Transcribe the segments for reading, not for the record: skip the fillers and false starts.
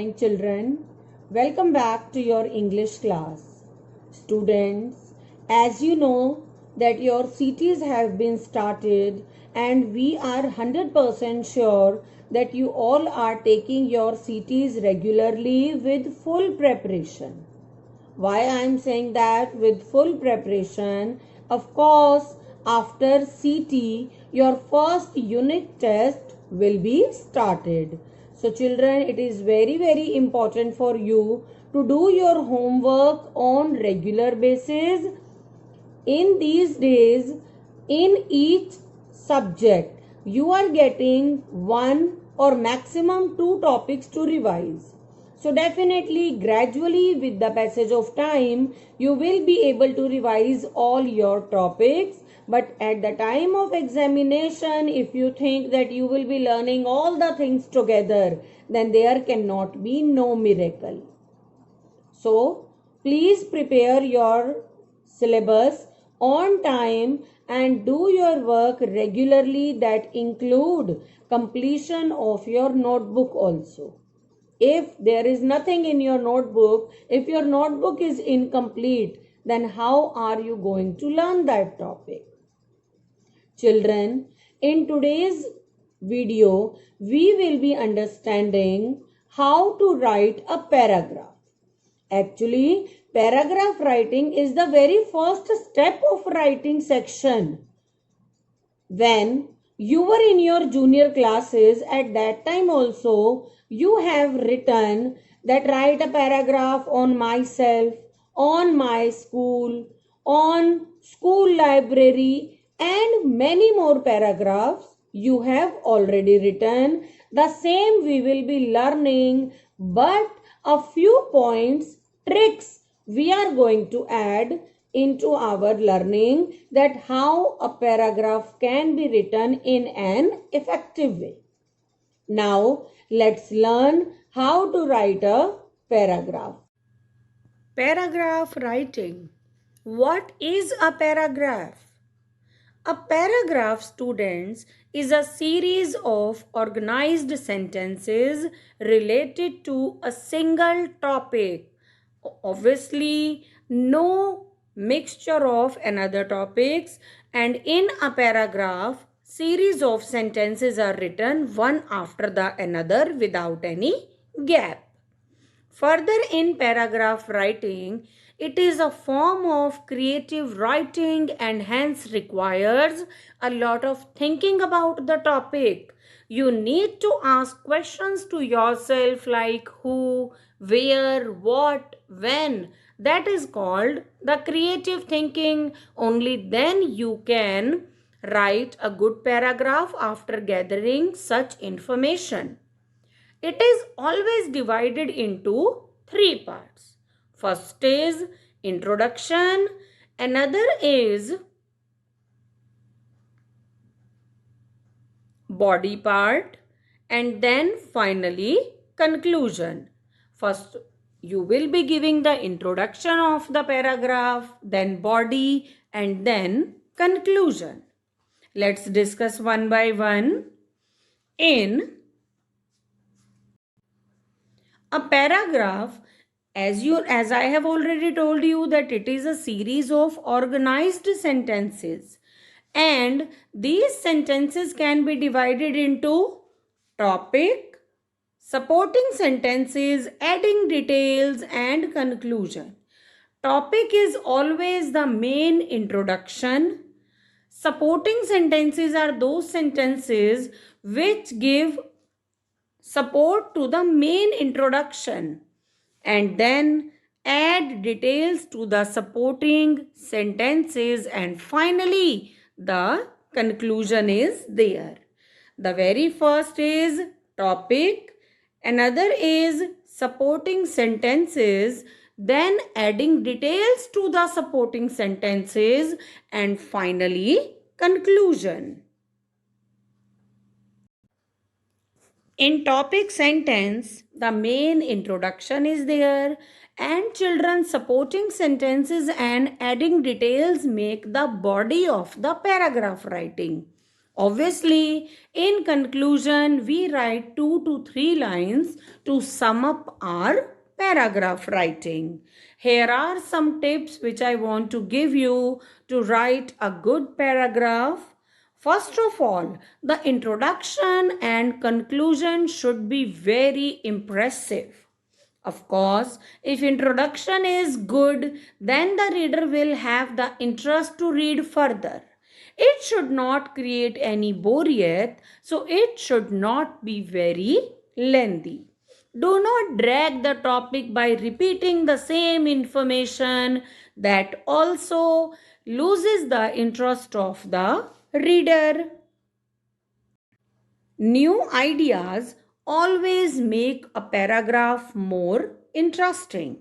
morning, children. Welcome back to your English class. Students, as you know that your CTs have been started and we are 100% sure that you all are taking your CTs regularly with full preparation. Why I am saying that with full preparation? Of course, after CT, your first unit test will be started. So children, it is very important for you to do your homework on regular basis. In these days, in each subject, you are getting one or maximum two topics to revise. So definitely, gradually with the passage of time, you will be able to revise all your topics. But at the time of examination, if you think that you will be learning all the things together, then there cannot be no miracle. So please prepare your syllabus on time and do your work regularly, that include completion of your notebook also. If there is nothing in your notebook, if your notebook is incomplete, then how are you going to learn that topic? Children, in today's video, we will be understanding how to write a paragraph. Actually, paragraph writing is the very first step of writing section. When you were in your junior classes, at that time also, you have written that write a paragraph on myself, on my school, on school library, and many more paragraphs you have already written. The same we will be learning, but a few points, tricks we are going to add into our learning, that how a paragraph can be written in an effective way. Now let's learn how to write a paragraph. Paragraph writing. What is a paragraph? A paragraph, students, is a series of organized sentences related to a single topic. Obviously, no mixture of another topics, and in a paragraph, series of sentences are written one after the another without any gap. Further, in paragraph writing, it is a form of creative writing and hence requires a lot of thinking about the topic. You need to ask questions to yourself like who, where, what, when. That is called the creative thinking. Only then you can write a good paragraph after gathering such information. It is always divided into three parts. First is introduction, another is body part, and then finally conclusion. First, you will be giving the introduction of the paragraph, then body, and then conclusion. Let's discuss one by one. In a paragraph, as I have already told you, that it is a series of organized sentences, and these sentences can be divided into topic, supporting sentences, adding details, and conclusion. Topic is always the main introduction. Supporting sentences are those sentences which give support to the main introduction, and then add details to the supporting sentences, and finally the conclusion is there. The very first is topic, another is supporting sentences, then adding details to the supporting sentences, and finally conclusion. In topic sentence, the main introduction is there, and children supporting sentences and adding details make the body of the paragraph writing. Obviously, in conclusion, we write 2 to 3 lines to sum up our paragraph writing. Here are some tips which I want to give you to write a good paragraph. First of all, the introduction and conclusion should be very impressive. Of course, if introduction is good, then the reader will have the interest to read further. It should not create any boredom, so it should not be very lengthy. Do not drag the topic by repeating the same information, that also loses the interest of the reader. New ideas always make a paragraph more interesting.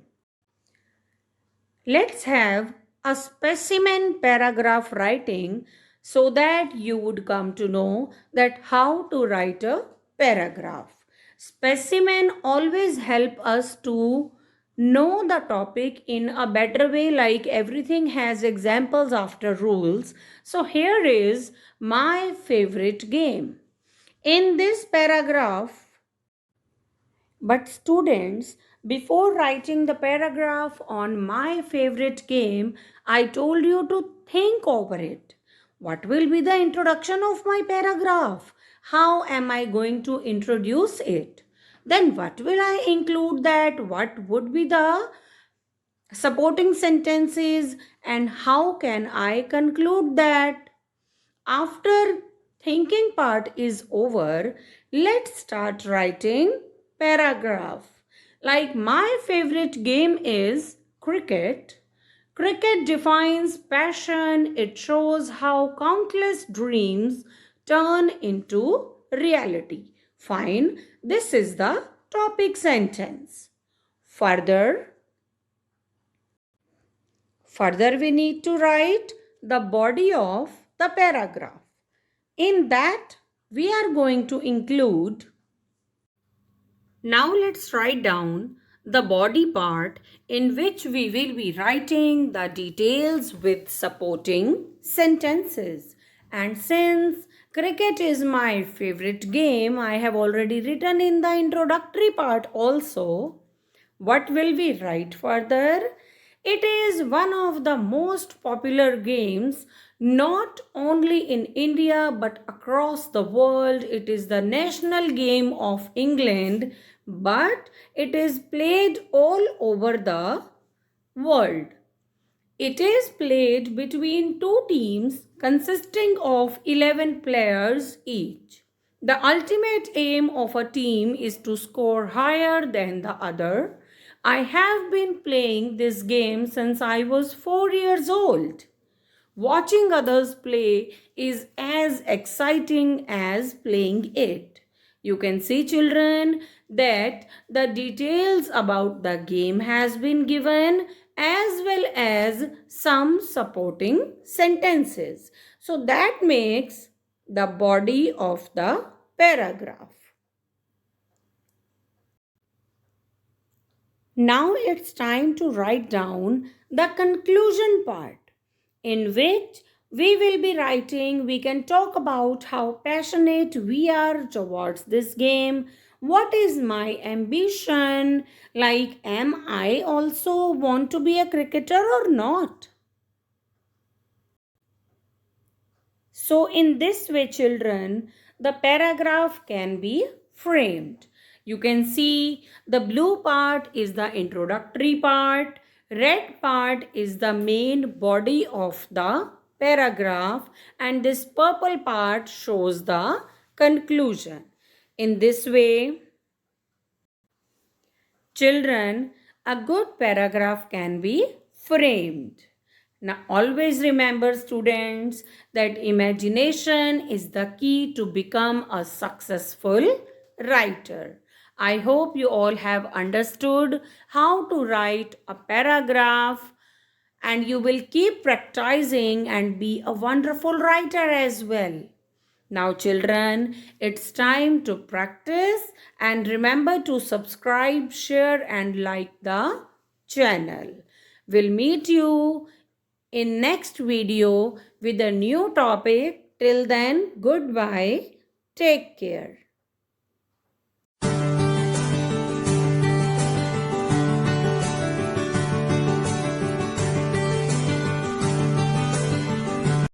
Let's have a specimen paragraph writing so that you would come to know that how to write a paragraph. Specimen always help us to know the topic in a better way, like everything has examples after rules. So here is my favorite game. In this paragraph, but students, before writing the paragraph on my favorite game, I told you to think over it. What will be the introduction of my paragraph? How am I going to introduce it? Then what will I include that? What would be the supporting sentences and how can I conclude that? After thinking part is over, let's start writing paragraph. Like my favorite game is cricket. Cricket defines passion. It shows how countless dreams turn into reality. Fine, this is the topic sentence. Further, we need to write the body of the paragraph. In that, we are going to include. Now let's write down the body part in which we will be writing the details with supporting sentences. And since cricket is my favorite game, I have already written in the introductory part also. What will we write further? It is one of the most popular games not only in India but across the world. It is the national game of England, but it is played all over the world. It is played between two teams consisting of 11 players each. The ultimate aim of a team is to score higher than the other. I have been playing this game since I was 4 years old. Watching others play is as exciting as playing it. You can see, children, that the details about the game has been given as well as some supporting sentences. So that makes the body of the paragraph. Now it's time to write down the conclusion part, in which we will be writing. We can talk about how passionate we are towards this game. What is my ambition? Like, am I also want to be a cricketer or not? So in this way, children, the paragraph can be framed. You can see the blue part is the introductory part, red part is the main body of the paragraph, and this purple part shows the conclusion. In this way, children, a good paragraph can be framed. Now, always remember, students, that imagination is the key to become a successful writer. I hope you all have understood how to write a paragraph, and you will keep practicing and be a wonderful writer as well. Now, children, it's time to practice, and remember to subscribe, share, and like the channel. We'll meet you in next video with a new topic. Till then, goodbye. Take care.